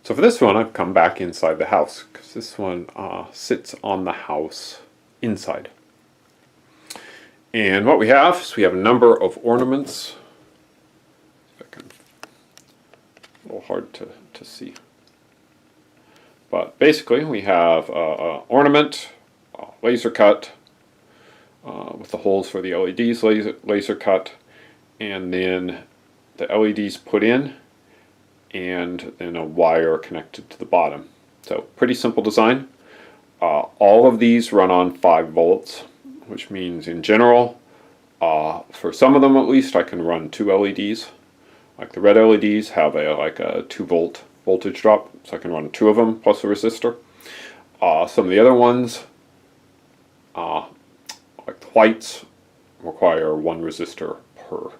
So for this one, I've come back inside the house because this one sits on the house inside. And what we have is we have a number of ornaments. A little hard to see. But basically we have an ornament, laser cut, with the holes for the LEDs laser cut, and then the LEDs put in, and then a wire connected to the bottom. So pretty simple design. All of these run on 5 volts, which means in general, for some of them at least, I can run 2 LEDs. Like the red LEDs have like a 2 volt voltage drop, so I can run 2 of them plus a resistor. Some of the other ones, like the whites, require 1 resistor per.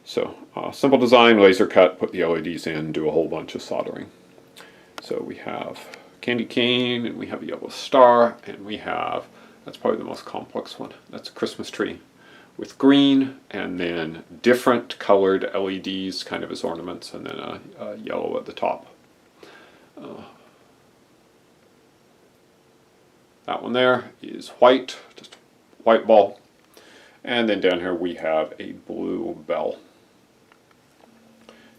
So simple design, laser cut, put the LEDs in, do a whole bunch of soldering. So we have candy cane, and we have a yellow star, and we have, that's probably the most complex one, that's a Christmas tree with green, and then different colored LEDs kind of as ornaments, and then a yellow at the top. That one there is white, just a white ball. And then down here we have a blue bell.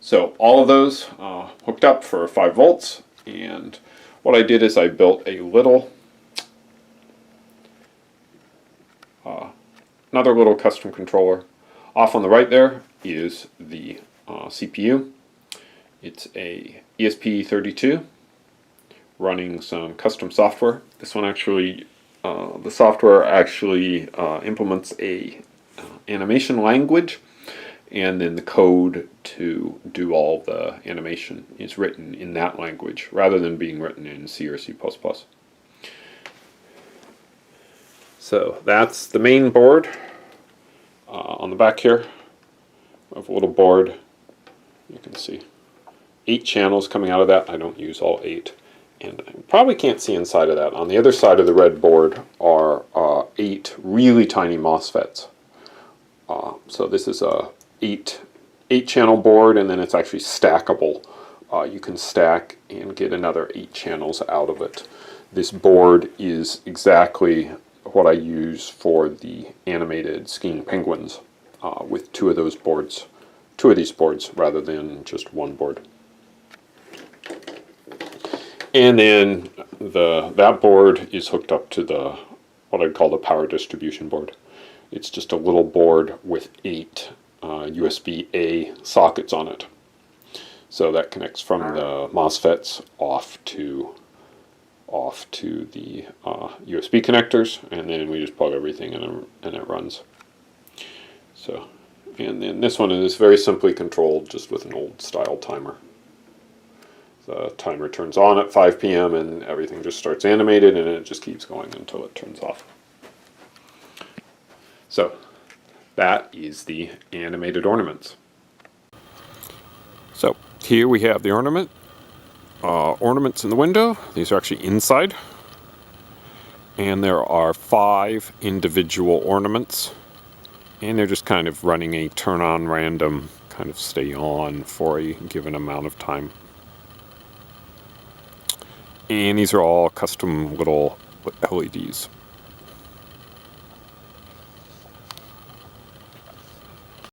So all of those hooked up for 5 volts, and what I did is I built a little, another little custom controller. Off on the right there is the CPU. It's a ESP32 running some custom software. This one actually, the software actually implements a animation language, and then the code to do all the animation is written in that language rather than being written in C or C++. So that's the main board. On the back here, I have a little board. You can see 8 channels coming out of that. I don't use all 8. And I probably can't see inside of that. On the other side of the red board are 8 really tiny MOSFETs. So this is a 8 channel board, and then it's actually stackable. You can stack and get another 8 channels out of it. This board is exactly what I use for the animated skiing penguins, with 2 of these boards rather than just one board. And then that board is hooked up to what I'd call the power distribution board. It's just a little board with 8 USB-A sockets on it. So that connects from the MOSFETs off to the USB connectors, and then we just plug everything in and it runs. So, and then this one is very simply controlled just with an old style timer. The timer turns on at 5 p.m. and everything just starts animated, and it just keeps going until it turns off. So that is the animated ornaments. So here we have the ornaments in the window. These are actually inside, and there are 5 individual ornaments, and they're just kind of running a turn on random, kind of stay on for a given amount of time. And these are all custom little LEDs.